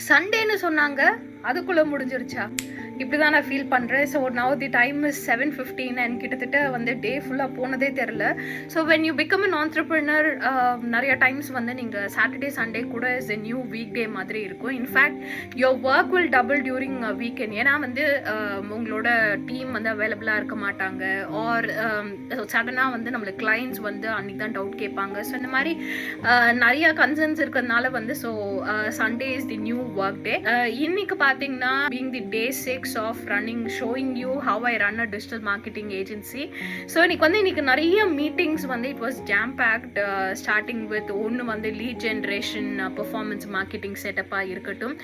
சண்டேன்னு சொன்னாங்க, அதுக்குள்ளே முடிஞ்சிருச்சா? இப்படி தான் நான் ஃபீல் பண்ணுறேன். So now the time is 7:15 and கிட்டத்தட்ட வந்து டே ஃபுல்லாக போனதே தெரில. So when you become an entrepreneur, நிறைய டைம்ஸ் வந்து நீங்கள் சாட்டர்டே சண்டே கூட is a new week day மாதிரி இருக்கும். In fact your work will double during weekend. ஏன்னா வந்து உங்களோட டீம் வந்து அவைலபிளாக இருக்க மாட்டாங்க, ஆர் சடனாக வந்து நம்மளுக்கு கிளைண்ட்ஸ் வந்து அன்றைக்கி தான் டவுட் கேட்பாங்க. ஸோ இந்த மாதிரி நிறைய கன்சர்ன்ஸ் இருக்கிறதுனால வந்து so Sunday is the new work டே. இன்னைக்கு பார்த்தீங்கன்னா being the day 6 of running, showing you how I run a digital marketing agency. So இன்னைக்கு நிறைய மீட்டிங்ஸ் வந்து it was jam packed, starting with ஒன்று வந்து lead generation, performance marketing செட்டப்பா இருக்கட்டும்,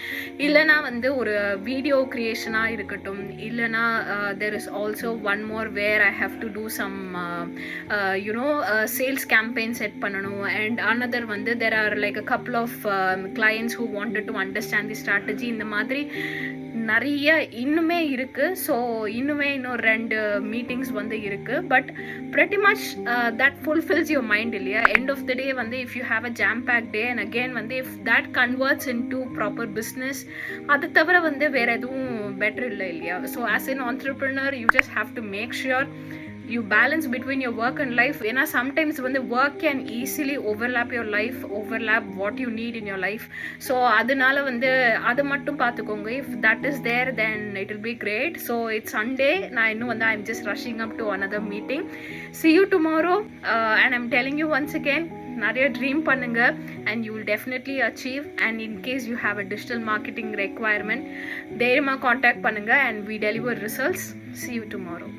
இல்லைனா வந்து ஒரு வீடியோ கிரியேஷனாக இருக்கட்டும், இல்லைனா there is also one more where I have to do some sales campaign set பண்ணணும், and another வந்து there are like a couple of clients who wanted to understand the strategy. இந்த மாதிரி நிறைய இன்னுமே இருக்குது. ஸோ இன்னுமே இன்னும் 2 மீட்டிங்ஸ் வந்து இருக்குது. But pretty much that fulfills your mind இல்லையா? End of the day வந்து if you have a jam packed day and again வந்து if that converts into proper business, அது தவிர வந்து வேற எதுவும் பெட்டர் இல்லை இல்லையா? So as an entrepreneur you just have to make sure you balance between your work and life. ஏன்னா sometimes வந்து work can easily overlap your life, overlap what you need in your life. So அதனால வந்து அதை மட்டும் பார்த்துக்கோங்க. If that is there then it will be great. So it's Sunday, நான் இன்னும் வந்து I'm just rushing up to another meeting. See you tomorrow, and I'm telling you once again, நிறைய dream பண்ணுங்க and you will definitely achieve. And in case you have a digital marketing requirement, தைரியமாக contact பண்ணுங்க and we deliver results. See you tomorrow.